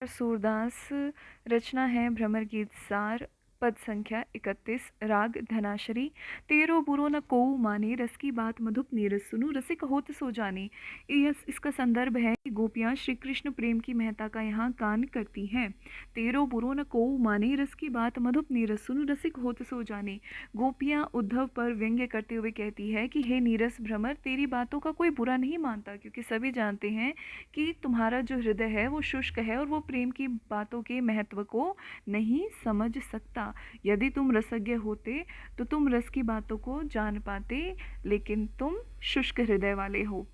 सूरदास। रचना है भ्रमर गीत सार। पद संख्या 31। राग धनाशरी। तेरो बुरो न कोऊ माने, रस की बात मधुप नीरस सुनु, रसिक होत सो जाने। इसका संदर्भ है कि गोपियाँ श्री कृष्ण प्रेम की महत्ता का यहाँ गान करती हैं। तेरो बुरो न कोऊ माने, रस की बात मधुप नीरस सुनु, रसिक होत सो जाने। गोपियाँ उद्धव पर व्यंग्य करते हुए कहती है कि हे नीरस भ्रमर, तेरी बातों का कोई बुरा नहीं मानता, क्योंकि सभी जानते हैं कि तुम्हारा जो हृदय है वो शुष्क है और वो प्रेम की बातों के महत्व को नहीं समझ सकता। यदि तुम रसज्ञ होते तो तुम रस की बातों को जान पाते, लेकिन तुम शुष्क हृदय वाले हो।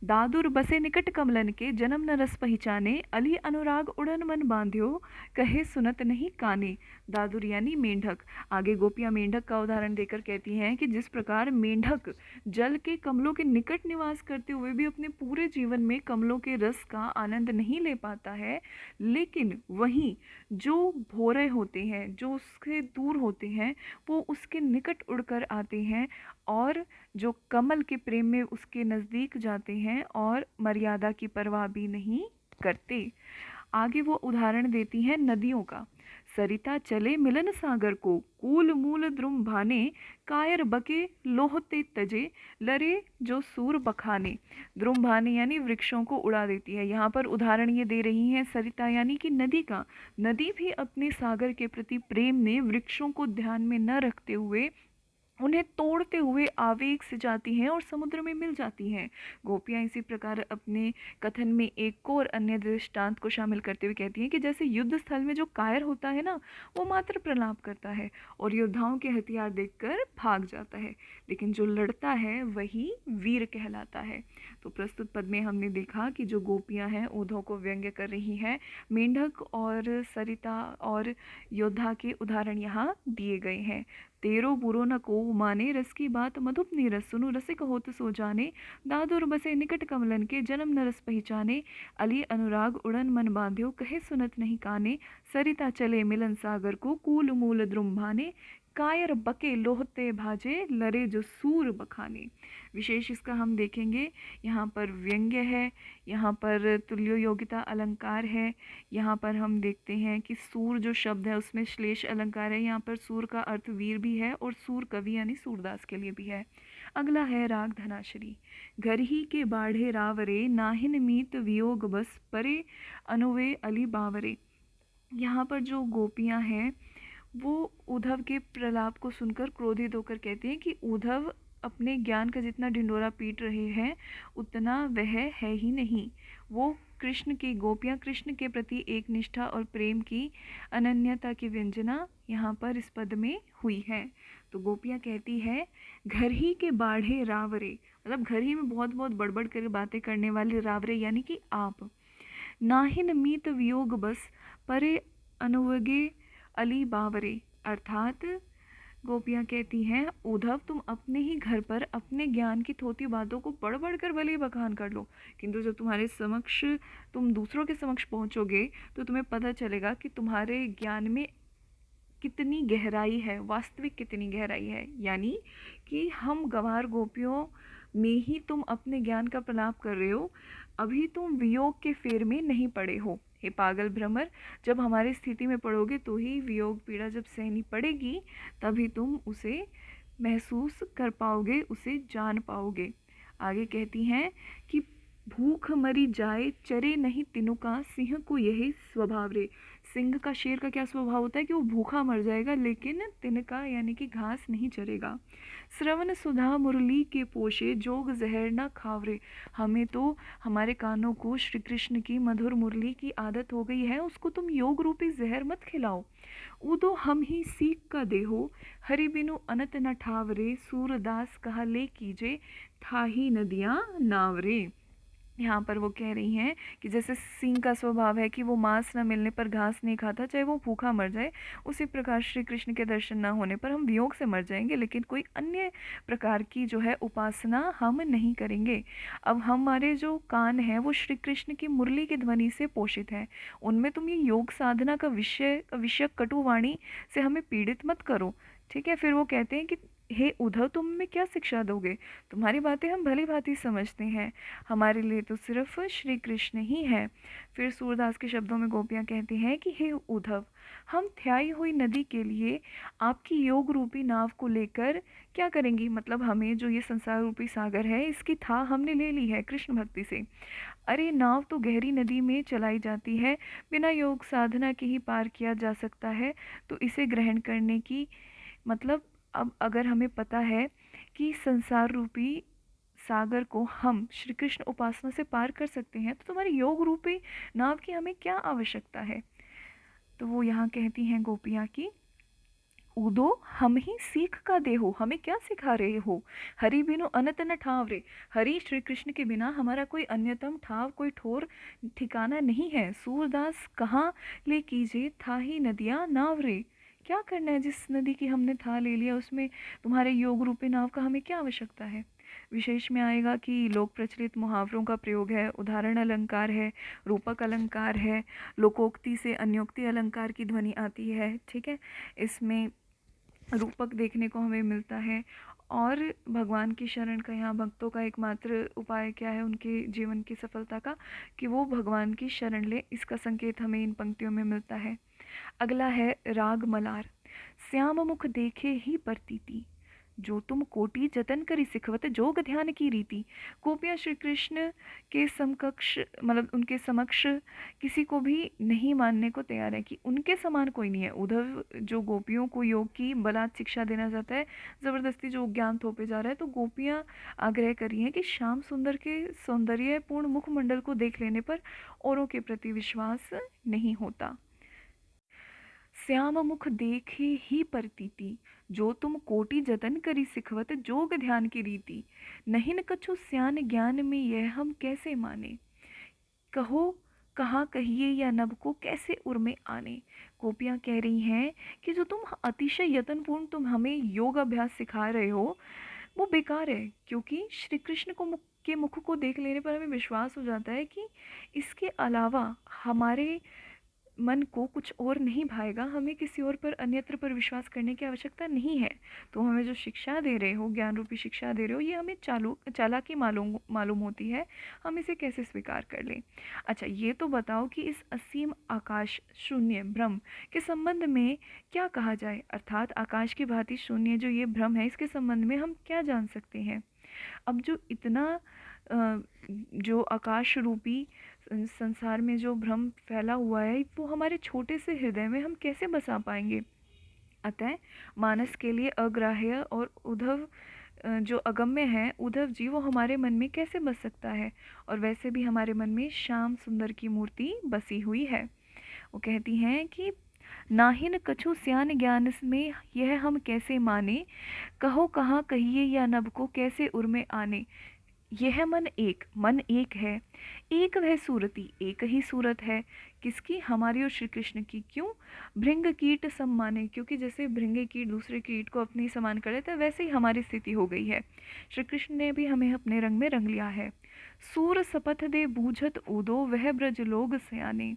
दादुर बसे निकट कमलन के, जन्म न रस पहचाने, अली अनुराग उड़न मन बांध्यो, कहे सुनत नहीं काने। दादुर यानी मेंढक। आगे गोपियां मेंढक का उदाहरण देकर कहती हैं कि जिस प्रकार मेंढक जल के कमलों के निकट निवास करते हुए भी अपने पूरे जीवन में कमलों के रस का आनंद नहीं ले पाता है, लेकिन वहीं जो भौरे होते हैं, जो उसके दूर होते हैं, वो उसके निकट उड़कर आते हैं और जो कमल के प्रेम में उसके नज़दीक जाते हैं और मर्यादा की परवाह भी नहीं करते। आगे वो उदाहरण देती हैं नदियों का। सरिता चले मिलन सागर को, कूल मूल द्रुम भाने, कायर बके लोहते तजे, लरे जो सूर बखाने। द्रुम भाने यानी वृक्षों को उड़ा देती है। यहाँ पर उदाहरण ये दे रही हैं सरिता यानी कि नदी का। नदी भी अपने सागर के प्रति प्रेम में वृक्षों को ध्यान में न रखते हुए उन्हें तोड़ते हुए आवेग से जाती हैं और समुद्र में मिल जाती हैं। गोपियाँ इसी प्रकार अपने कथन में एक और अन्य दृष्टांत को शामिल करते हुए कहती हैं कि जैसे युद्ध स्थल में जो कायर होता है ना, वो मात्र प्रलाप करता है और योद्धाओं के हथियार देखकर भाग जाता है, लेकिन जो लड़ता है वही वीर कहलाता है। तो प्रस्तुत पद में हमने देखा कि जो गोपियाँ हैं उद्धव को व्यंग्य कर रही हैं। मेंढक और सरिता और योद्धा के उदाहरण यहाँ दिए गए हैं। तेरो बुरो न को माने, रस की बात मधुप नीरस सुनु, रसिक होत सो जाने। दादुर बसे निकट कमलन के, जन्म न रस पहचाने, अली अनुराग उड़न मन बांध्यो, कहे सुनत नहीं काने। सरिता चले मिलन सागर को, कूल मूल द्रुम भाने, कायर बके लोहते भाजे, लरे जो सूर बखाने। विशेष इसका हम देखेंगे, यहाँ पर व्यंग्य है, यहाँ पर तुल्यो योगिता अलंकार है, यहाँ पर हम देखते हैं कि सूर जो शब्द है उसमें श्लेष अलंकार है। यहाँ पर सूर का अर्थ वीर भी है और सूर कवि यानी सूरदास के लिए भी है। अगला है राग धनाशरी। घर ही के बाढ़े रावरे, नाहिन मीत वियोग बस, परे अनुवे अली बावरे। यहाँ पर जो गोपियाँ हैं वो उद्धव के प्रलाप को सुनकर क्रोधित होकर कहती हैं कि उद्धव अपने ज्ञान का जितना ढिंडोरा पीट रहे हैं उतना वह है ही नहीं। वो कृष्ण की, गोपियाँ कृष्ण के प्रति एक निष्ठा और प्रेम की अनन्यता की व्यंजना यहाँ पर इस पद में हुई है। तो गोपियाँ कहती है घर ही के बाढ़े रावरे, मतलब घर ही में बहुत बहुत बड़बड़ कर बातें करने वाले रावरे यानी कि आप। नाहिन मीत वियोग बस, परे अनुवगे अली बावरे, अर्थात गोपियाँ कहती हैं उद्धव तुम अपने ही घर पर अपने ज्ञान की थोती बातों को बढ़ बढ़ कर भले ही बखान कर लो, किंतु जब तुम्हारे समक्ष तुम दूसरों के समक्ष पहुँचोगे तो तुम्हें पता चलेगा कि तुम्हारे ज्ञान में कितनी गहराई है, वास्तविक कितनी गहराई है। यानी कि हम गंवार गोपियों में ही तुम अपने ज्ञान का प्रलाप कर रहे हो, अभी तुम वियोग के फेर में नहीं पड़े हो। हे पागल भ्रमर, जब हमारी स्थिति में पड़ोगे तो ही वियोग पीड़ा जब सहनी पड़ेगी तभी तुम उसे महसूस कर पाओगे, उसे जान पाओगे। आगे कहती हैं कि भूख मरी जाए चरे नहीं तिनुका, सिंह को यही स्वभाव रे। सिंह का, शेर का क्या स्वभाव होता है कि वो भूखा मर जाएगा लेकिन तिनका यानी कि घास नहीं चरेगा। श्रवण सुधा मुरली के पोषे, जोग जहर न खावरे। हमें तो हमारे कानों को श्री कृष्ण की मधुर मुरली की आदत हो गई है, उसको तुम योग रूपी जहर मत खिलाओ। उदो हम ही सीख का देहो, हरि बिनु अनत न ठावरे, सूरदास कहा ले कीजे, थाही नदियाँ नावरे। यहाँ पर वो कह रही हैं कि जैसे सिंह का स्वभाव है कि वो मांस न मिलने पर घास नहीं खाता, चाहे वो भूखा मर जाए, उसी प्रकार श्री कृष्ण के दर्शन न होने पर हम वियोग से मर जाएंगे, लेकिन कोई अन्य प्रकार की जो है उपासना हम नहीं करेंगे। अब हमारे जो कान हैं वो श्री कृष्ण की मुरली की ध्वनि से पोषित हैं, उनमें तुम ये योग साधना का विषय कटुवाणी से हमें पीड़ित मत करो। ठीक है, फिर वो कहते हैं कि हे उद्धव, तुम हमें क्या शिक्षा दोगे? तुम्हारी बातें हम भली भांति समझते हैं, हमारे लिए तो सिर्फ श्री कृष्ण ही है। फिर सूरदास के शब्दों में गोपियाँ कहती हैं कि हे उद्धव, हम थ्याई हुई नदी के लिए आपकी योग रूपी नाव को लेकर क्या करेंगी? मतलब हमें जो ये संसार रूपी सागर है, इसकी था हमने ले ली है कृष्ण भक्ति से। अरे नाव तो गहरी नदी में चलाई जाती है, बिना योग साधना के ही पार किया जा सकता है, तो इसे ग्रहण करने की मतलब अब अगर हमें पता है कि संसार रूपी सागर को हम श्री कृष्ण उपासना से पार कर सकते हैं, तो तुम्हारी योग रूपी नाव की हमें क्या आवश्यकता है? तो वो यहाँ कहती हैं गोपियाँ की उदो हम ही सीख का देहो, हमें क्या सिखा रहे हो? हरि बिनु अनत न ठाव रे। हरि श्री कृष्ण के बिना हमारा कोई अन्यतम ठाव, कोई ठोर ठिकाना नहीं है। सूरदास कहाँ ले कीजिए था ही नदियाँ नाव रे। क्या करना है? जिस नदी की हमने था ले लिया, उसमें तुम्हारे योग रूपी नाव का हमें क्या आवश्यकता है? विशेष में आएगा कि लोक प्रचलित मुहावरों का प्रयोग है, उदाहरण अलंकार है, रूपक अलंकार है, लोकोक्ति से अन्योक्ति अलंकार की ध्वनि आती है। ठीक है, इसमें रूपक देखने को हमें मिलता है। और भगवान की शरण का यहाँ भक्तों का एकमात्र उपाय क्या है उनके जीवन की सफलता का? कि वो भगवान की शरण ले। इसका संकेत हमें इन पंक्तियों में मिलता है। अगला है राग मलार। श्याम मुख देखे ही प्रतीति, जो तुम कोटि जतन करी सिखवत जोग ध्यान की रीति। गोपियाँ श्री कृष्ण के समकक्ष मतलब उनके समक्ष किसी को भी नहीं मानने को तैयार है कि उनके समान कोई नहीं है। उद्धव जो गोपियों को योग की बलात् शिक्षा देना चाहता है, ज़बरदस्ती जो ज्ञान थोपे जा रहा है, तो गोपियाँ आग्रह करी हैं कि श्याम सुंदर के सौंदर्यपूर्ण मुखमंडल को देख लेने पर औरों के प्रति विश्वास नहीं होता। श्याम मुख देखे ही प्रतीति, जो तुम कोटि जतन करी सिखवत जोग ध्यान की रीति। नहीं न कछु स्यान ज्ञान में यह हम कैसे माने, कहो कहाँ कहिए या नभ को कैसे उर में आने। गोपियाँ कह रही हैं कि जो तुम अतिशय यत्नपूर्ण तुम हमें योग अभ्यास सिखा रहे हो, वो बेकार है, क्योंकि श्री कृष्ण को के मुख को देख लेने पर हमें विश्वास हो जाता है कि इसके अलावा हमारे मन को कुछ और नहीं भाएगा, हमें किसी और पर अन्यत्र पर विश्वास करने की आवश्यकता नहीं है। तो हमें जो शिक्षा दे रहे हो, ज्ञान रूपी शिक्षा दे रहे हो, ये हमें चालाकी मालूम मालूम होती है, हम इसे कैसे स्वीकार कर लें? अच्छा, ये तो बताओ कि इस असीम आकाश शून्य ब्रह्म के संबंध में क्या कहा जाए, अर्थात आकाश की भांति शून्य जो ये ब्रह्म है, इसके संबंध में हम क्या जान सकते हैं? अब जो इतना जो आकाश रूपी संसार में जो भ्रम फैला हुआ है, वो हमारे छोटे से हृदय में हम कैसे बसा पाएंगे? अतः मानस के लिए अग्राह्य और उद्धव जो अगम्य है, उद्धव जी, वो हमारे मन में कैसे बस सकता है? और वैसे भी हमारे मन में श्याम सुंदर की मूर्ति बसी हुई है। वो कहती हैं कि नाहिन कछु स्यान ज्ञान में यह हम कैसे माने, कहो कहाँ कहिए या नभ को कैसे उर में आने। यह मन एक है, एक वह सूरती, एक ही सूरत है। किसकी? हमारी और श्री कृष्ण की। क्यों? भृंग कीट सम माने, क्योंकि जैसे भृंगे कीट दूसरे कीट को अपने ही समान कर लेते हैं, वैसे ही हमारी स्थिति हो गई है। श्री कृष्ण ने भी हमें अपने रंग में रंग लिया है। सूर सपथ दे बूझत उदो वह ब्रज लोग सयाने।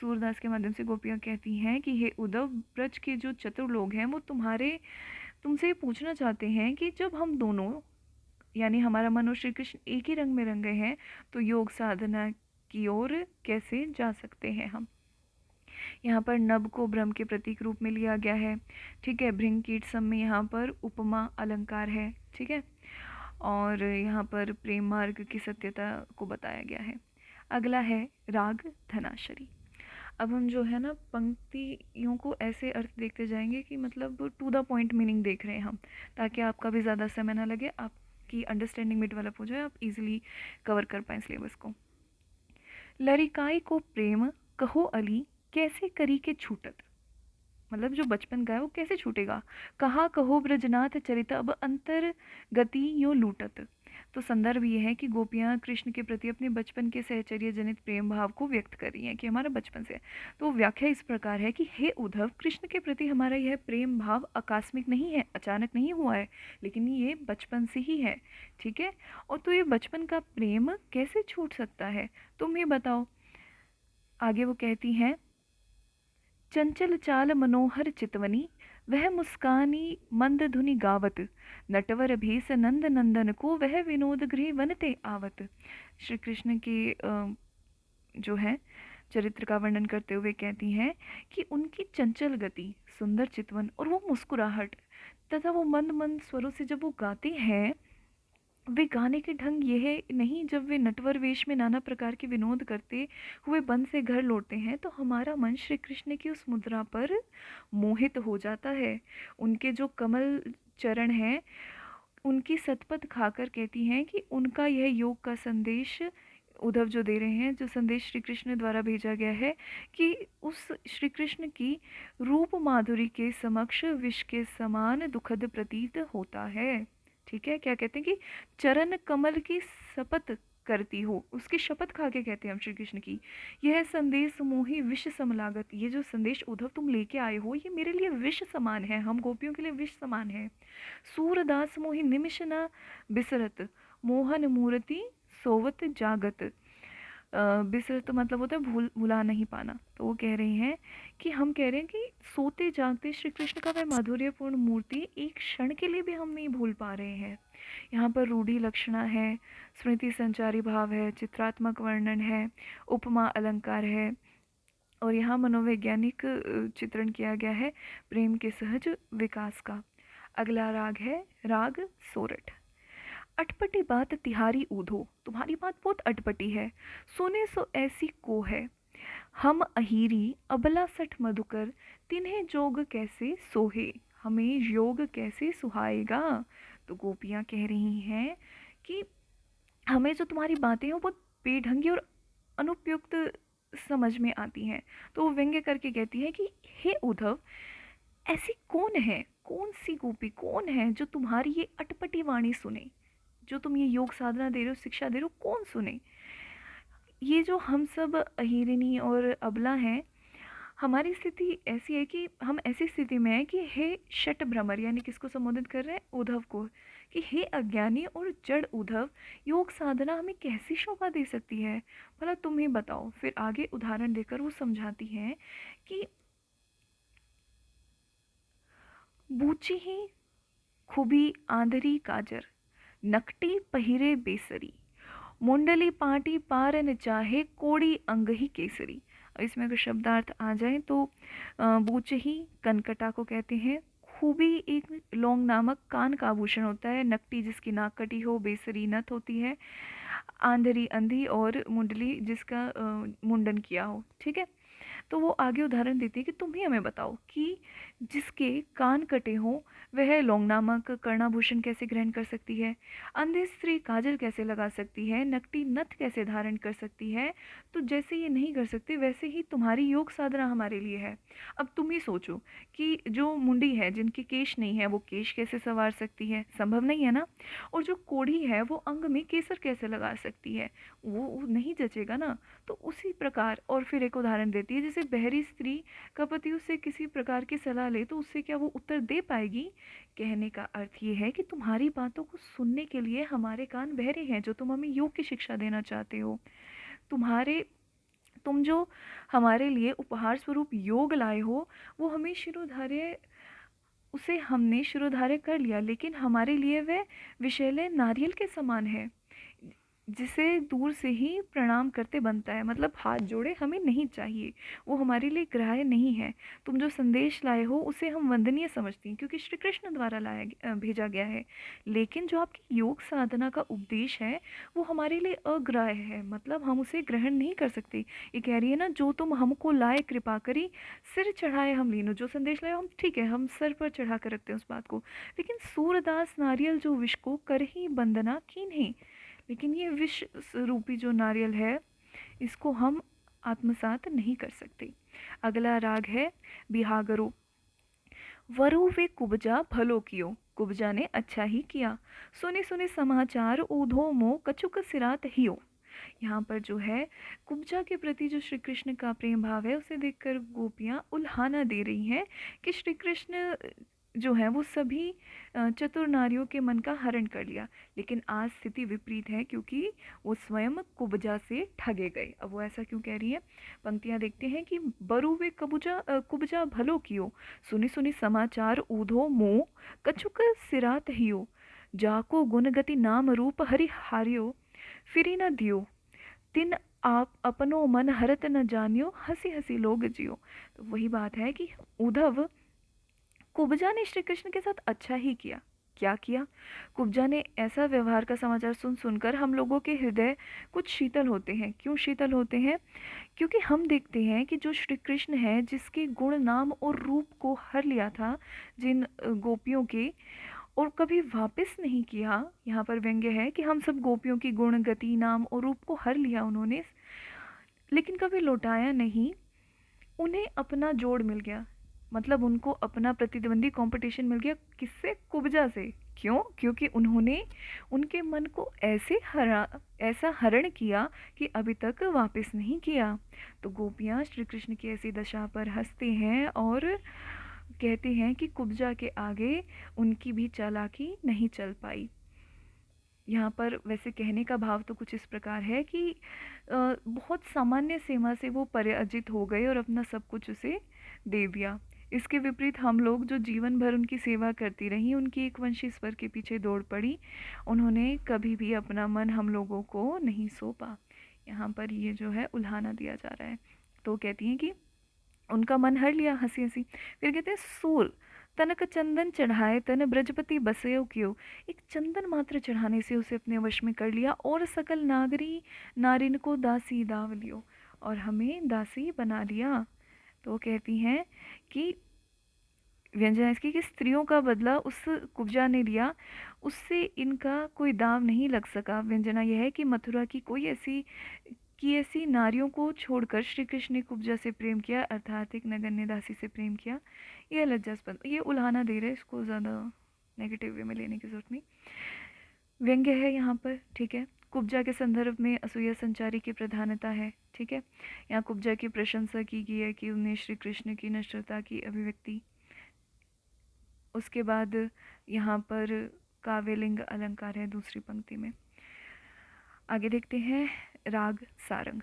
सूरदास के माध्यम से गोपियाँ कहती हैं कि हे उद्धव, ब्रज के जो चतुर लोग हैं, वो तुमसे पूछना चाहते हैं कि जब हम दोनों यानी हमारा मन और श्री कृष्ण एक ही रंग में रंगे हैं, तो योग साधना की ओर कैसे जा सकते हैं हम? यहाँ पर नभ को ब्रह्म के प्रतीक रूप में लिया गया है। ठीक है, भृंग कीट सम में यहाँ पर उपमा अलंकार है। ठीक है, और यहाँ पर प्रेम मार्ग की सत्यता को बताया गया है। अगला है राग धनाशरी। अब हम जो है ना पंक्तियों को ऐसे अर्थ देखते जाएंगे कि मतलब टू द पॉइंट मीनिंग देख रहे हैं हम, ताकि आपका भी ज़्यादा समय ना लगे, आपकी अंडरस्टैंडिंग भी डेवलप हो जाए, आप इजीली कवर कर पाएँ सिलेबस को। लरिकाई को प्रेम कहो अली कैसे करी के छूटत, मतलब जो बचपन का है वो कैसे छूटेगा। कहा कहो ब्रजनाथ चरित अब अंतर गति यो लूटत। तो संदर्भ ये है कि गोपियाँ कृष्ण के प्रति अपने बचपन के सहचर्य जनित प्रेम भाव को व्यक्त कर रही हैं कि हमारा बचपन से। तो व्याख्या इस प्रकार है कि हे उद्धव, कृष्ण के प्रति हमारा यह प्रेम भाव आकस्मिक नहीं है, अचानक नहीं हुआ है, लेकिन ये बचपन से ही है। ठीक है, और तो ये बचपन का प्रेम कैसे छूट सकता है, तुम ये बताओ। आगे वो कहती हैं, चंचल चाल मनोहर चितवनी वह मुस्कानी मंद धुनि गावत, नटवर भेष नंद नंदन को, वह विनोद गृह वनते आवत। श्री कृष्ण के जो है चरित्र का वर्णन करते हुए कहती हैं कि उनकी चंचल गति, सुंदर चितवन और वो मुस्कुराहट तथा वो मंद मंद स्वरों से जब वो गाते हैं, वे गाने के ढंग यह नहीं, जब वे नटवर वेश में नाना प्रकार के विनोद करते हुए वन से घर लौटते हैं तो हमारा मन श्री कृष्ण की उस मुद्रा पर मोहित हो जाता है। उनके जो कमल चरण हैं, उनकी सतपथ खाकर कहती हैं कि उनका यह योग का संदेश उद्धव जो दे रहे हैं, जो संदेश श्री कृष्ण द्वारा भेजा गया है कि उस श्री कृष्ण की रूप माधुरी के समक्ष विष के समान दुखद प्रतीत होता है। ठीक है, क्या कहते हैं कि चरण कमल की शपथ करती हो, उसकी शपथ खा के कहते हैं हम श्री कृष्ण की, यह संदेश मोहि विष समलागत, ये जो संदेश उद्धव तुम लेके आए हो ये मेरे लिए विष समान है, हम गोपियों के लिए विष समान है। सूरदास मोहि निमिष न बिसरत, मोहन मूर्ति सोवत जागत। बिसरत मतलब होता है भुला नहीं पाना। तो वो कह रही हैं कि हम कह रहे हैं कि सोते जागते श्री कृष्ण का वह माधुर्यपूर्ण मूर्ति एक क्षण के लिए भी हम नहीं भूल पा रहे हैं। यहाँ पर रूढ़ी लक्षणा है, स्मृति संचारी भाव है, चित्रात्मक वर्णन है, उपमा अलंकार है और यहाँ मनोवैज्ञानिक चित्रण किया गया है प्रेम के सहज विकास का। अगला राग है राग सोरठ। अटपटी बात तिहारी ऊधो, तुम्हारी बात बहुत अटपटी है, सुने सो ऐसी को है। हम अहीरी अबला सठ मधुकर, तिन्हें जोग कैसे सोहे, हमें योग कैसे सुहाएगा। तो गोपियाँ कह रही हैं कि हमें जो तुम्हारी बातें हैं वो बहुत बेढंगी और अनुपयुक्त समझ में आती हैं। तो वो व्यंग्य करके कहती है कि हे उद्धव, ऐसी कौन है, कौन सी गोपी, कौन है जो तुम्हारी ये अटपटी वाणी सुने, जो तुम ये योग साधना दे रहे हो, शिक्षा दे रहे हो, कौन सुने। ये जो हम सब अहिरिनी और अबला हैं, हमारी स्थिति ऐसी है कि हम ऐसी स्थिति में हैं कि हे शट भ्रमर, यानी किसको संबोधित कर रहे हैं, उद्धव को, कि हे अज्ञानी और जड़ उद्धव, योग साधना हमें कैसी शोभा दे सकती है, भला तुम ही बताओ। फिर आगे उदाहरण देकर वो समझाती हैं कि बूची ही खुबी आंधरी काजर, नकटी पहिरे बेसरी, मुंडली पाटी पारन चाहे, कोड़ी अंग ही केसरी। इसमें अगर शब्दार्थ आ जाए तो बूचही कनकटा को कहते हैं, खूबी एक लौंग नामक कान का आभूषण होता है, नकटी जिसकी नाक कटी हो, बेसरी नथ होती है, आंधरी अंधी और मुंडली जिसका मुंडन किया हो। ठीक है, तो वो आगे उदाहरण देती है कि तुम ही हमें बताओ कि जिसके कान कटे हों वह लौंग नामक कर्णाभूषण कैसे ग्रहण कर सकती है, अंधी स्त्री काजल कैसे लगा सकती है, नकटी नथ कैसे धारण कर सकती है। तो जैसे ये नहीं कर सकते वैसे ही तुम्हारी योग साधना हमारे लिए है। अब तुम ही सोचो कि जो मुंडी है, जिनके केश नहीं है, वो केश कैसे संवार सकती है, संभव नहीं है ना। और जो कोढ़ी है वो अंग में केसर कैसे लगा सकती है, वो नहीं जचेगा ना। तो उसी प्रकार और फिर एक उदाहरण देती है, जैसे बहरी स्त्री का पति उससे किसी प्रकार की सलाह ले तो उससे क्या वो उत्तर दे पाएगी। कहने का अर्थ ये है कि तुम्हारी बातों को सुनने के लिए हमारे कान बहरे हैं, जो तुम हमें योग की शिक्षा देना चाहते हो। तुम जो हमारे लिए उपहार स्वरूप योग लाए हो वो हमें शिरोधार्य, उसे हमने शिरोधार्य कर लिया, लेकिन हमारे लिए वह विषैले नारियल के समान है, जिसे दूर से ही प्रणाम करते बनता है, मतलब हाथ जोड़े हमें नहीं चाहिए, वो हमारे लिए ग्राह्य नहीं है। तुम जो संदेश लाए हो उसे हम वंदनीय समझती हैं क्योंकि श्री कृष्ण द्वारा भेजा गया है, लेकिन जो आपकी योग साधना का उपदेश है वो हमारे लिए अग्राह्य है, मतलब हम उसे ग्रहण नहीं कर सकते। ये कह रही है ना, जो तुम हमको लाए कृपा करी, सिर चढ़ाए हम लीनो, जो संदेश लाए हम ठीक है हम सर पर चढ़ा कर रखते हैं उस बात को, लेकिन सूरदास नारियल जो विष को कर ही वंदना की नहीं, लेकिन ये विष रूपी जो नारियल है इसको हम आत्मसात नहीं कर सकते। अगला राग है बिहागरो। वरु वे कुब्जा भलो कियो, कुब्जा ने अच्छा ही किया, सुने सुने समाचार ऊधो मो कछुक सिरात हियो। यहाँ पर जो है कुब्जा के प्रति जो श्री कृष्ण का प्रेम भाव है उसे देखकर गोपियाँ उल्हाना दे रही हैं कि श्री कृष्ण जो है वो सभी चतुर नारियों के मन का हरण कर लिया। लेकिन आज स्थिति विपरीत है, क्योंकि वो स्वयं कुब्जा से ठगे गए। अब वो ऐसा क्यों कह रही है? पंक्तियां देखते हैं कि बरुवे कुब्जा भलो कियो, सुनी सुनी समाचार ऊधो मोह, कछुक सिरात हियो, जाको गुण गति नाम रूप हरि हारियो, फिरी न दियो, तिन आप अपनो मन हरत न जानियो, हंसी हंसी लोग जियो। तो वही बात है कि उद्धव, कुब्जा ने श्री कृष्ण के साथ अच्छा ही किया। क्या किया? कुब्जा ने ऐसा व्यवहार का समाचार सुन सुनकर हम लोगों के हृदय कुछ शीतल होते हैं। क्यों शीतल होते हैं? क्योंकि हम देखते हैं कि जो श्री कृष्ण है, जिसके गुण नाम और रूप को हर लिया था जिन गोपियों के, और कभी वापस नहीं किया। यहाँ पर व्यंग्य है कि हम सब गोपियों की गुण गति नाम और रूप को हर लिया उन्होंने, लेकिन कभी लौटाया नहीं। उन्हें अपना जोड़ मिल गया, मतलब उनको अपना प्रतिद्वंदी कंपटीशन मिल गया। किससे? कुब्जा से। क्यों? क्योंकि उन्होंने उनके मन को ऐसा हरण किया कि अभी तक वापस नहीं किया। तो गोपियाँ श्री कृष्ण की ऐसी दशा पर हंसते हैं और कहते हैं कि कुब्जा के आगे उनकी भी चालाकी नहीं चल पाई। यहाँ पर वैसे कहने का भाव तो कुछ इस प्रकार है कि बहुत सामान्य सीमा से वो पराजित हो गए और अपना सब कुछ उसे दे दिया। इसके विपरीत हम लोग जो जीवन भर उनकी सेवा करती रही, उनकी एक वंशी स्वर के पीछे दौड़ पड़ी, उन्होंने कभी भी अपना मन हम लोगों को नहीं सौंपा। यहाँ पर ये जो है उल्हाना दिया जा रहा है। तो कहती हैं कि उनका मन हर लिया, हंसी हंसी। फिर कहते हैं सूल तनक चंदन चढ़ाए तन ब्रजपति बसयो क्यों, एक चंदन मात्र चढ़ाने से उसे अपने वश में कर लिया, और सकल नागरी नारिन को दासी दाव लियो, और हमें दासी बना लिया। तो कहती हैं कि व्यंजना इसकी कि स्त्रियों का बदला उस कुब्जा ने लिया, उससे इनका कोई दाव नहीं लग सका। व्यंजना यह है कि मथुरा की कोई ऐसी नारियों को छोड़कर श्री कृष्ण ने कुब्जा से प्रेम किया, अर्थात एक नगण्य दासी से प्रेम किया। यह लज्जास्पद, ये उल्हाना दे रहे, इसको ज़्यादा नेगेटिव वे में लेने की जरूरत नहीं। व्यंग्य है यहाँ पर, ठीक है। कुब्जा के संदर्भ में असूया संचारी की प्रधानता है, ठीक है। यहाँ कुब्जा की प्रशंसा की गई है कि उन्हें श्री कृष्ण की नश्वरता की अभिव्यक्ति। उसके बाद यहाँ पर काव्यलिंग अलंकार है दूसरी पंक्ति में। आगे देखते हैं राग सारंग।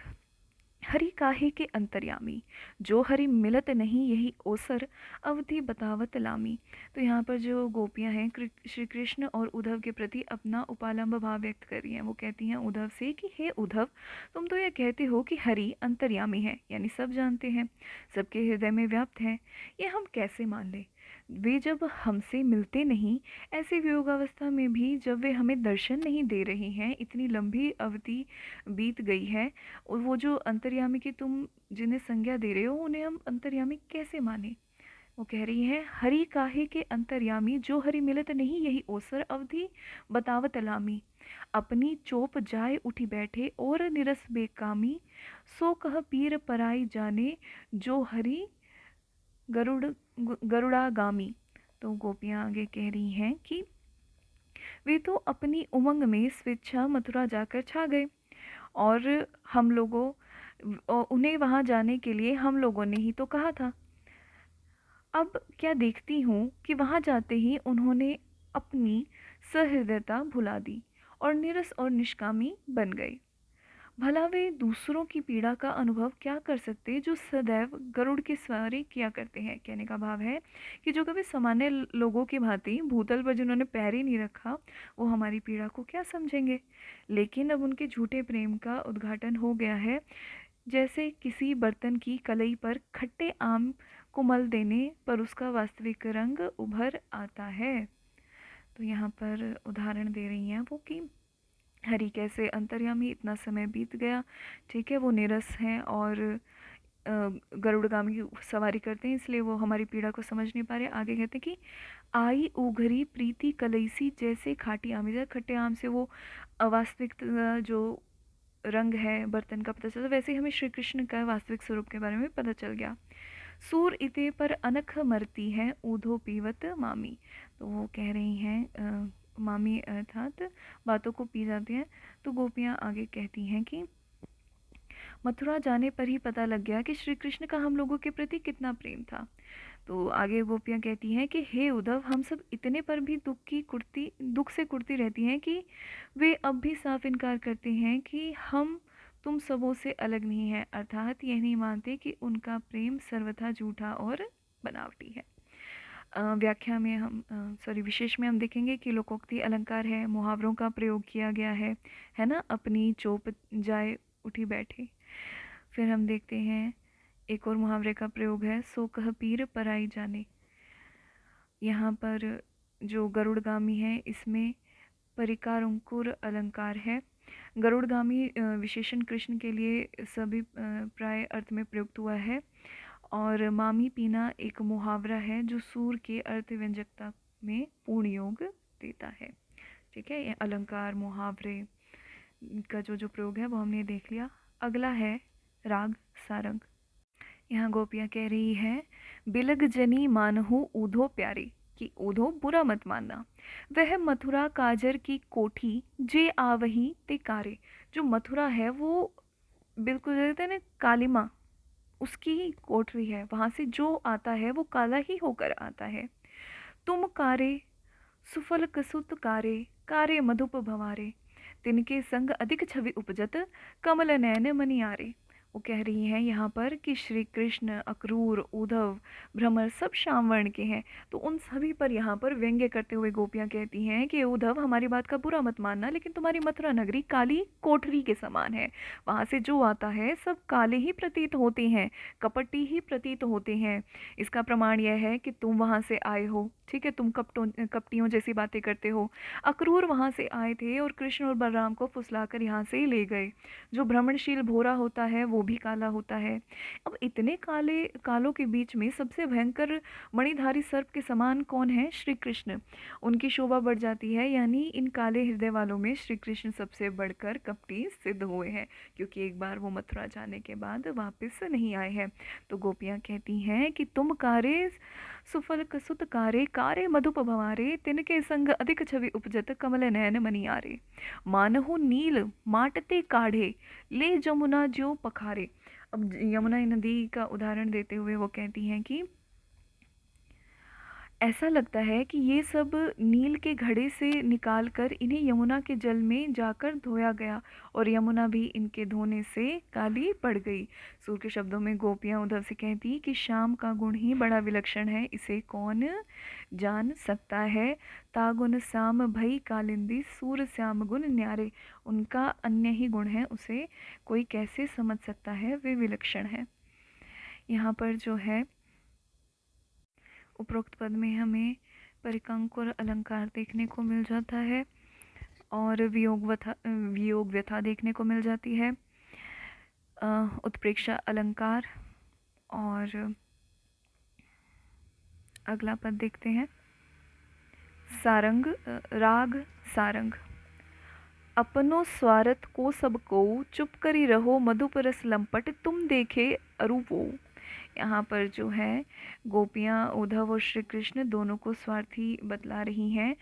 हरि काहे के अंतर्यामी, जो हरि मिलत नहीं यही ओसर, अवधि बतावत लामी। तो यहाँ पर जो गोपियाँ हैं श्री कृष्ण और उद्धव के प्रति अपना उपालंब भाव व्यक्त कर रही हैं। वो कहती हैं उद्धव से कि हे उद्धव, तुम तो ये कहते हो कि हरि अंतर्यामी है, यानी सब जानते हैं, सबके हृदय में व्याप्त है, ये हम कैसे मान लें? वे जब हमसे मिलते नहीं, ऐसी वियोगावस्था में भी जब वे हमें दर्शन नहीं दे रहे हैं, इतनी लंबी अवधि बीत गई है, और वो जो अंतर्यामी की तुम जिन्हें संज्ञा दे रहे हो, उन्हें हम अंतर्यामी कैसे माने? वो कह रही है हरि काहे के अंतर्यामी, जो हरि मिलत नहीं यही ओसर, अवधि बतावत लामी। अपनी चोप जाए उठी बैठे और निरस बेकामी, सो कह पीर पराई जाने, जो हरि गरुड़ गरुड़ागामी। तो गोपियाँ आगे कह रही हैं कि वे तो अपनी उमंग में स्वेच्छा मथुरा जाकर छा गए, और हम लोगों उन्हें वहाँ जाने के लिए हम लोगों ने ही तो कहा था। अब क्या देखती हूँ कि वहाँ जाते ही उन्होंने अपनी सहृदयता भुला दी और निरस और निष्कामी बन गए। भला वे दूसरों की पीड़ा का अनुभव क्या कर सकते जो सदैव गरुड़ की सवारी किया करते हैं? कहने का भाव है कि जो कभी सामान्य लोगों की भांति भूतल पर जिन्होंने पैर ही नहीं रखा, वो हमारी पीड़ा को क्या समझेंगे? लेकिन अब उनके झूठे प्रेम का उद्घाटन हो गया है, जैसे किसी बर्तन की कलई पर खट्टे आम को मल देने पर उसका वास्तविक रंग उभर आता है। तो यहाँ पर उदाहरण दे रही हैं वो कि हरि कैसे अंतर्यामी, इतना समय बीत गया, ठीक है, वो नीरस हैं और गरुड़गामी की सवारी करते हैं, इसलिए वो हमारी पीड़ा को समझ नहीं पा रहे। आगे कहते हैं कि आई उघरी प्रीति कलईसी, जैसे खाटी आम, जैसे खट्टे आम से वो अवास्तविक जो रंग है बर्तन का पता चलता, वैसे ही हमें श्री कृष्ण का वास्तविक स्वरूप के बारे में पता चल गया। सूर इते पर अनख मरती है, ऊधो पीवत मामी। तो वो कह रही हैं मामी अर्थात बातों को पी जाती हैं। तो गोपियाँ आगे कहती हैं कि मथुरा जाने पर ही पता लग गया कि श्री कृष्ण का हम लोगों के प्रति कितना प्रेम था। तो आगे गोपियाँ कहती हैं कि हे उद्धव, हम सब इतने पर भी दुख से कुढ़ती रहती हैं कि वे अब भी साफ इनकार करते हैं कि हम तुम सबों से अलग नहीं हैं, अर्थात यह नहीं मानते कि उनका प्रेम सर्वथा झूठा और बनावटी है। व्याख्या में हम विशेष में हम देखेंगे कि लोकोक्ति अलंकार है, मुहावरों का प्रयोग किया गया है ना, अपनी चोप जाए उठी बैठे। फिर हम देखते हैं एक और मुहावरे का प्रयोग है, सो कह पीर पराई जाने। यहाँ पर जो गरुड़गामी है इसमें परिकार अंकुर अलंकार है। गरुड़गामी विशेषण कृष्ण के लिए सभी प्राय अर्थ में प्रयुक्त हुआ है। और मामी पीना एक मुहावरा है जो सूर के अर्थ व्यंजकता में पूर्ण योग देता है। ठीक है, ये अलंकार मुहावरे का जो प्रयोग है वो हमने देख लिया। अगला है राग सारंग। यहाँ गोपियाँ कह रही है, बिलग जनी मानहु ऊधो प्यारी, कि ऊधो बुरा मत मानना। वह मथुरा काजर की कोठी जे आवही ते कारे। जो मथुरा है वो बिल्कुल कहते हैं ना कालिमा, उसकी ही कोठरी है, वहाँ से जो आता है वो काला ही होकर आता है। तुम कारे सुफल कसुत कारे, कारे मधुप भवारे, तिनके संग अधिक छवि उपजत, कमल नयन मनियारे। वो कह रही हैं यहाँ पर कि श्री कृष्ण, अक्रूर, उद्धव, भ्रमर सब श्याम वर्ण के हैं। तो उन सभी पर यहाँ पर व्यंग्य करते हुए गोपियाँ कहती हैं कि उद्धव, हमारी बात का बुरा मत मानना, लेकिन तुम्हारी मथुरा नगरी काली कोठरी के समान है। वहाँ से जो आता है सब काले ही प्रतीत होते हैं, कपटी ही प्रतीत होते हैं। इसका प्रमाण यह है कि तुम वहाँ से आए हो, ठीक है, तुम कपटियों जैसी बातें करते हो। अक्रूर वहाँ से आए थे और कृष्ण और बलराम को फुसलाकर यहाँ से ही ले गए। जो भ्रमणशील भोरा होता है वो भी काला होता है। अब इतने काले कालों के बीच में सबसे भयंकर मणिधारी सर्प के समान कौन है? श्री कृष्ण। उनकी शोभा बढ़ जाती है, यानी इन काले हृदय वालों में श्री कृष्ण सबसे बढ़कर कपटी सिद्ध हुए हैं, क्योंकि एक बार वो मथुरा जाने के बाद वापस नहीं आए हैं। तो गोपियाँ कहती हैं कि तुम कारे सुफल कसुत कारे, कारे मधुप भवारे, तिनके संग अधिक छवि उपजत, कमल नयन मनियारे। मानहु नील माटते काढ़े, ले जमुना ज्यों पखारे। अब यमुना नदी का उदाहरण देते हुए वो कहती हैं कि ऐसा लगता है कि ये सब नील के घड़े से निकालकर इन्हें यमुना के जल में जाकर धोया गया, और यमुना भी इनके धोने से काली पड़ गई। सूर के शब्दों में गोपियाँ उद्धव से कहती कि श्याम का गुण ही बड़ा विलक्षण है, इसे कौन जान सकता है। तागुन श्याम भई कालिंदी, सूर श्याम गुण न्यारे। उनका अन्य ही गुण है, उसे कोई कैसे समझ सकता है, वे विलक्षण है। यहाँ पर जो है उपरोक्त पद में हमें परिकंकुर अलंकार देखने को मिल जाता है और वियोग व्यथा देखने को मिल जाती है। उत्प्रेक्षा अलंकार। और अगला पद देखते हैं, सारंग। राग सारंग। अपनो स्वार्थ को सब को, चुप करी रहो मधुप रस लंपट, तुम देखे अरूपो। यहाँ पर जो है गोपियाँ उद्धव और श्री कृष्ण दोनों को स्वार्थी बतला रही हैं,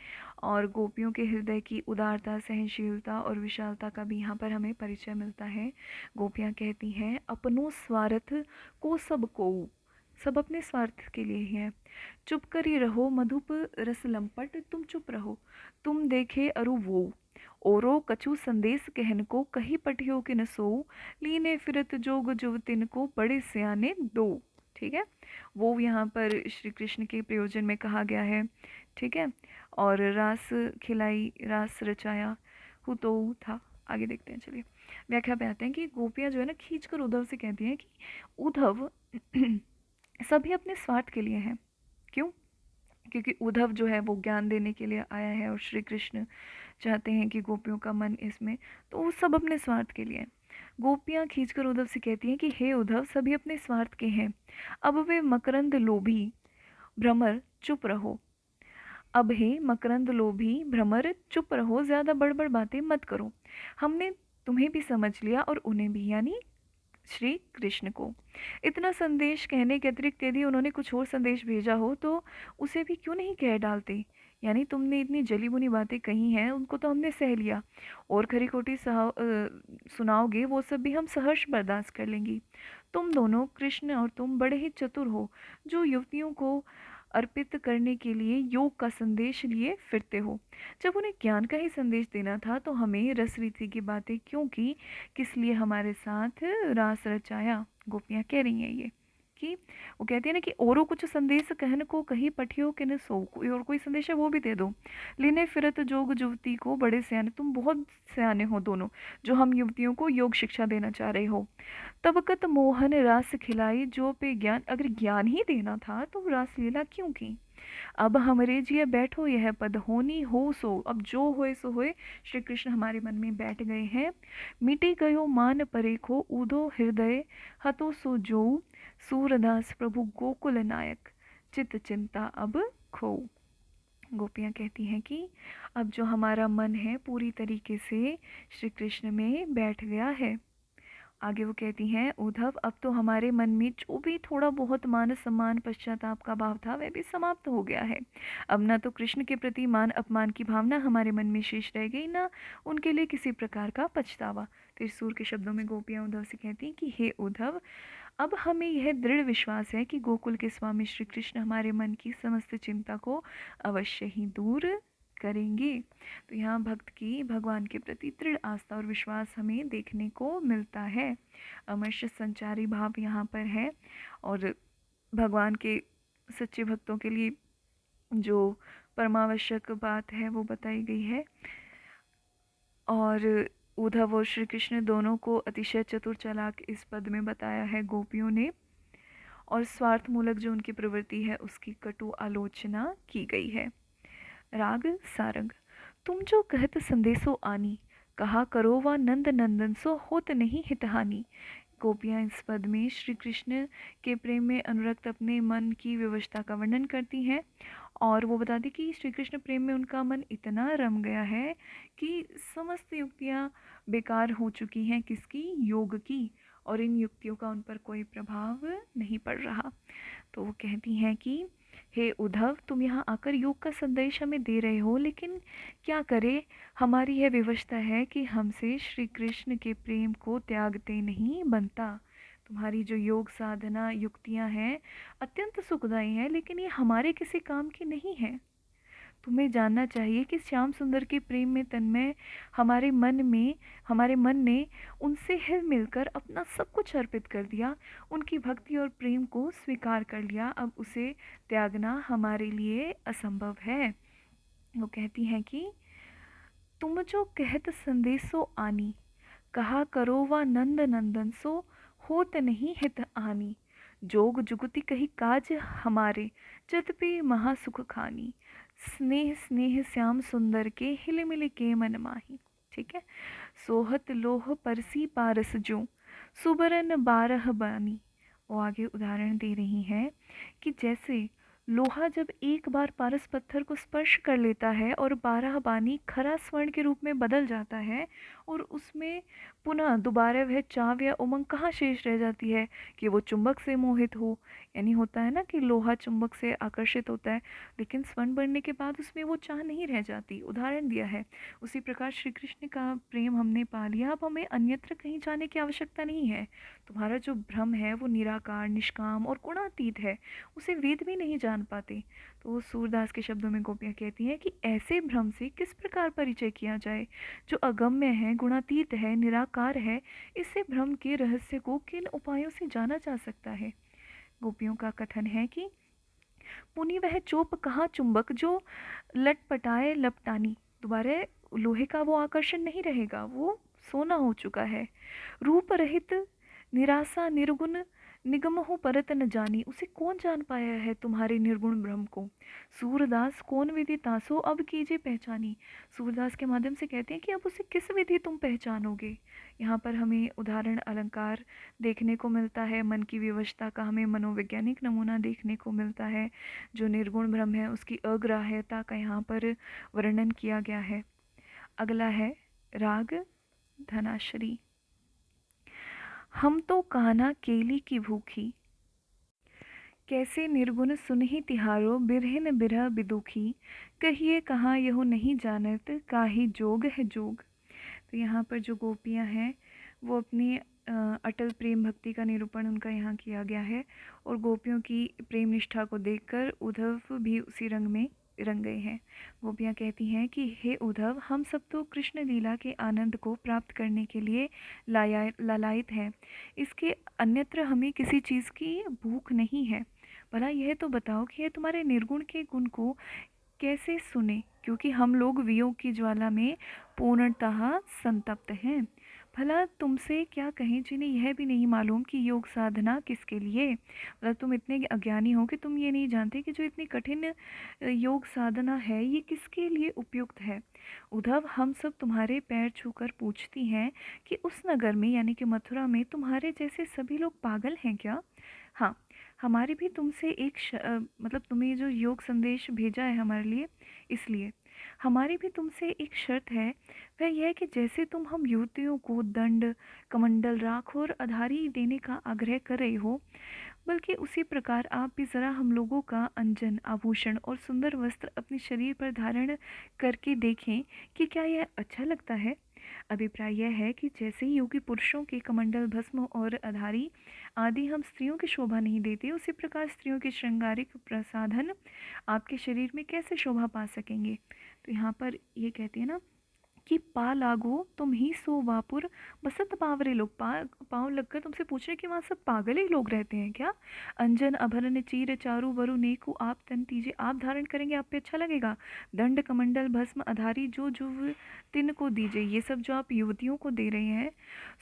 और गोपियों के हृदय की उदारता, सहनशीलता और विशालता का भी यहाँ पर हमें परिचय मिलता है। गोपियाँ कहती हैं, अपनो स्वार्थ को सब को, सब अपने स्वार्थ के लिए ही है। चुप करी रहो मधुप रस लंपट, तुम चुप रहो, तुम देखे अरु वो। ओरो कछु संदेश कहन को, कही पटियो के न सो, लीने फिरत जोग जुवतिन को, बड़े सियाने दो। ठीक है, वो यहाँ पर श्री कृष्ण के प्रयोजन में कहा गया है। ठीक है, और रास खिलाई रास रचाया हु तो था। आगे देखते हैं, चलिए व्याख्या पे आते हैं कि गोपियाँ जो है ना खींच कर उद्धव से कहती हैं कि उद्धव सभी अपने स्वार्थ के लिए हैं। क्यों? क्योंकि उद्धव जो है वो ज्ञान देने के लिए आया है और श्री कृष्ण चाहते हैं कि गोपियों का मन इसमें, तो वो सब अपने स्वार्थ के लिए हैं। गोपियाँ खींचकर उद्धव से कहती हैं कि हे उद्धव, सभी अपने स्वार्थ के हैं, अब वे मकरंद लोभी भ्रमर चुप रहो। अब हे मकरंद लोभी भ्रमर चुप रहो, ज़्यादा बड़बड़ बातें मत करो। हमने तुम्हें भी समझ लिया और उन्हें भी, यानी श्री कृष्ण को। इतना संदेश कहने के अतिरिक्त यदि उन्होंने कुछ और संदेश भेजा हो तो उसे भी क्यों नहीं कह डालते। यानी तुमने इतनी जली बुनी बातें कही हैं उनको तो हमने सह लिया, और खरी खोटी सुनाओगे वो सब भी हम सहर्ष बर्दाश्त कर लेंगी। तुम दोनों, कृष्ण और तुम, बड़े ही चतुर हो, जो युवतियों को अर्पित करने के लिए योग का संदेश लिए फिरते हो। जब उन्हें ज्ञान का ही संदेश देना था तो हमें रस रीति की बातें क्यों की, किस लिए हमारे साथ रास रचाया। गोपियाँ कह रही हैं ये कि वो कहती है ना कि औरों कुछ संदेश कहन को कही पठियो कि न सो, कोई और कोई संदेश है वो भी दे दो। लेने फिरत जोग जुवती को बड़े सयाने, तुम बहुत सयाने हो दोनों, जो हम युवतियों को योग शिक्षा देना चाह रहे हो। तब कत मोहन रास खिलाई जो पे ज्ञान, अगर ज्ञान ही देना था तो रास लीला क्यों की। अब हमरे जिय बैठो यह पद, होनी हो सो, अब जो होए सो होए। श्री कृष्ण हमारे मन में बैठ गए हैं। मिटी गयो मान परेखो, ऊधो हृदय हतो सो जो, सूरदास प्रभु गोकुल नायक, चित चिंता अब खो। गोपियाँ कहती हैं कि अब जो हमारा मन है पूरी तरीके से श्री कृष्ण में बैठ गया है। आगे वो कहती हैं, उद्धव, अब तो हमारे मन में जो भी थोड़ा बहुत मान सम्मान पश्चाताप का भाव था वह भी समाप्त हो गया है। अब ना तो कृष्ण के प्रति मान अपमान की भावना हमारे मन में शेष रह गई, ना उनके लिए किसी प्रकार का पछतावा। त्रिशूर के शब्दों में गोपियाँ उद्धव से कहती हैं कि हे उद्धव, अब हमें यह दृढ़ विश्वास है कि गोकुल के स्वामी श्री कृष्ण हमारे मन की समस्त चिंता को अवश्य ही दूर करेंगे। तो यहाँ भक्त की भगवान के प्रति दृढ़ आस्था और विश्वास हमें देखने को मिलता है। अमर्ष संचारी भाव यहाँ पर है, और भगवान के सच्चे भक्तों के लिए जो परमावश्यक बात है वो बताई गई है। और उद्धव और श्री कृष्ण दोनों को अतिशय चतुर चालाक इस पद में बताया है गोपियों ने, और स्वार्थमूलक जो उनकी प्रवृत्ति है उसकी कटु आलोचना की गई है। राग सारंग। तुम जो कहत संदेशो आनी, कहा करो वा नंद नंदन, सो होत नहीं हितहानि। गोपियाँ इस पद में श्री कृष्ण के प्रेम में अनुरक्त अपने मन की विवशता का वर्णन करती हैं, और वो बताती कि श्री कृष्ण प्रेम में उनका मन इतना रम गया है कि समस्त युक्तियाँ बेकार हो चुकी हैं, किसकी, योग की, और इन युक्तियों का उन पर कोई प्रभाव नहीं पड़ रहा। तो वो कहती हैं कि हे उद्धव, तुम यहाँ आकर योग का संदेश हमें दे रहे हो, लेकिन क्या करें, हमारी यह विवशता है कि हमसे श्री कृष्ण के प्रेम को त्यागते नहीं बनता। तुम्हारी जो योग साधना युक्तियाँ हैं अत्यंत सुखदायी हैं, लेकिन ये हमारे किसी काम की नहीं है। तुम्हें जानना चाहिए कि श्याम सुंदर के प्रेम में तन्मय हमारे मन ने उनसे हिल मिलकर अपना सब कुछ अर्पित कर दिया, उनकी भक्ति और प्रेम को स्वीकार कर लिया। अब उसे त्यागना हमारे लिए असंभव है। वो कहती हैं कि तुम जो कहत संदेशो आनी, कहा करो वा नंद नंदन, सो होत नहीं हित हानि। जोग जुगति कही काज हमारे, जदपि महासुख खानी। स्नेह स्नेह श्याम सुंदर के, हिले मिले के मन माही। ठीक है। सोहत लोह परसी पारस जो, सुबरन बारह बानी। वो आगे उदाहरण दे रही हैं कि जैसे लोहा जब एक बार पारस पत्थर को स्पर्श कर लेता है और 12 बानी खरा स्वर्ण के रूप में बदल जाता है, और उसमें पुनः दोबारा वह चाव या उमंग कहाँ शेष रह जाती है कि वो चुंबक से मोहित हो। यानी होता है ना कि लोहा चुंबक से आकर्षित होता है, लेकिन स्वर्ण बनने के बाद उसमें वो चाह नहीं रह जाती। उदाहरण दिया है। उसी प्रकार श्री कृष्ण का प्रेम हमने पा लिया, अब हमें अन्यत्र कहीं जाने की आवश्यकता नहीं है। तुम्हारा जो भ्रम है वो निराकार, निष्काम और गुणातीत है, उसे वेद भी नहीं जान पाते। तो सूरदास के शब्दों में गोपियाँ कहती हैं कि ऐसे भ्रम से किस प्रकार परिचय किया जाए, जो अगम्य है, गुणातीत है, निराकार है। इससे भ्रम के रहस्य को किन उपायों से जाना जा सकता है। गोपियों का कथन है कि पुनि वह चोप कहाँ चुंबक, जो लटपटाए लपटानी। दोबारा लोहे का वो आकर्षण नहीं रहेगा, वो सोना हो चुका है। रूप रहित निराशा निर्गुण, निगमहु परत न जानी। उसे कौन जान पाया है तुम्हारे निर्गुण ब्रह्म को। सूरदास कौन विधि तासो अब कीजिए पहचानी। सूरदास के माध्यम से कहते हैं कि अब उसे किस विधि तुम पहचानोगे। यहाँ पर हमें उदाहरण अलंकार देखने को मिलता है, मन की विवशता का हमें मनोवैज्ञानिक नमूना देखने को मिलता है। जो निर्गुण ब्रह्म है उसकी अग्राह्यता का यहाँ पर वर्णन किया गया है। अगला है राग धनाश्री। हम तो कान्हा केली की भूखी, कैसे निर्गुण सुनहि तिहारो बिरहिन बिरह बिदुखी, कहिए कहाँ यहो नहीं जानत काहि जोग है जोग। तो यहाँ पर जो गोपियाँ हैं वो अपनी अटल प्रेम भक्ति का निरूपण उनका यहाँ किया गया है। और गोपियों की प्रेम निष्ठा को देखकर उद्धव भी उसी रंग में रंग गए हैं। गोपियाँ कहती हैं कि हे उद्धव, हम सब तो कृष्ण लीला के आनंद को प्राप्त करने के लिए लालायित हैं। इसके अन्यत्र हमें किसी चीज़ की भूख नहीं है। भला यह तो बताओ कि यह तुम्हारे निर्गुण के गुण को कैसे सुने, क्योंकि हम लोग वियोग की ज्वाला में पूर्णतः संतप्त हैं। भला तुमसे क्या कहें जिन्हें यह भी नहीं मालूम कि योग साधना किसके लिए। मतलब तुम इतने अज्ञानी हो कि तुम ये नहीं जानते कि जो इतनी कठिन योग साधना है ये किसके लिए उपयुक्त है। उद्धव, हम सब तुम्हारे पैर छूकर पूछती हैं कि उस नगर में यानी कि मथुरा में तुम्हारे जैसे सभी लोग पागल हैं क्या। हाँ, हमारी भी तुमसे मतलब तुम्हें जो योग संदेश भेजा है हमारे लिए, इसलिए हमारी भी तुमसे एक शर्त है। वह यह है कि जैसे तुम हम युवतियों को दंड, कमंडल, राख और अधारी देने का आग्रह कर रही हो, बल्कि उसी प्रकार आप भी ज़रा हम लोगों का अंजन, आभूषण और सुंदर वस्त्र अपने शरीर पर धारण करके देखें कि क्या यह अच्छा लगता है। अभिप्राय यह है कि जैसे ही योगी पुरुषों के कमंडल, भस्म और अधारी आदि हम स्त्रियों की शोभा नहीं देते, उसी प्रकार स्त्रियों के श्रृंगारिक प्रसाधन आपके शरीर में कैसे शोभा पा सकेंगे। तो यहाँ पर ये कहती है ना कि पा लागो तुम ही सो वापुर बसंत पावरे लोग। पाँव लगकर तुमसे पूछ रहे कि वहाँ सब पागल ही लोग रहते हैं क्या। अंजन अभरण चीर चारु वरु नेकु आप तन तीजे, आप धारण करेंगे आप पे अच्छा लगेगा। दंड कमंडल भस्म अधारी जो जुव तिन को दीजिए, ये सब जो आप युवतियों को दे रहे हैं।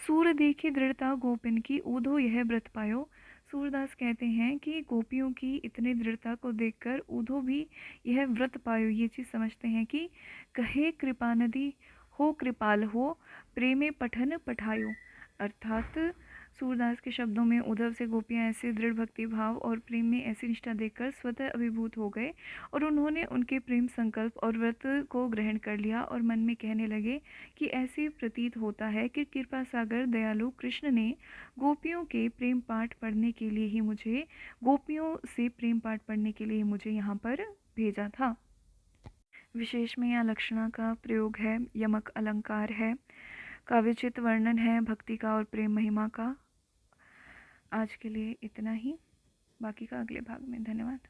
सूर देखी दृढ़ता गोपिन की ऊधो यह व्रत पायो। सूरदास कहते हैं कि गोपियों की इतनी दृढ़ता को देखकर ऊधो भी यह व्रत पायो, ये चीज़ समझते हैं कि कहे कृपा नदी हो कृपाल हो, प्रेमे पठन पठायो। अर्थात सूरदास के शब्दों में उद्धव से गोपियाँ ऐसे दृढ़ भक्ति भाव और प्रेम में ऐसी निष्ठा देखकर स्वतः अभिभूत हो गए और उन्होंने उनके प्रेम संकल्प और व्रत को ग्रहण कर लिया और मन में कहने लगे कि ऐसे प्रतीत होता है कि कृपा सागर दयालु कृष्ण ने गोपियों के प्रेम पाठ पढ़ने के लिए ही मुझे गोपियों से प्रेम पाठ पढ़ने के लिए मुझे यहाँ पर भेजा था। विशेष में यहाँ लक्षणा का प्रयोग है, यमक अलंकार है, काव्यचित वर्णन है भक्ति का और प्रेम महिमा का। आज के लिए इतना ही, बाकी का अगले भाग में। धन्यवाद।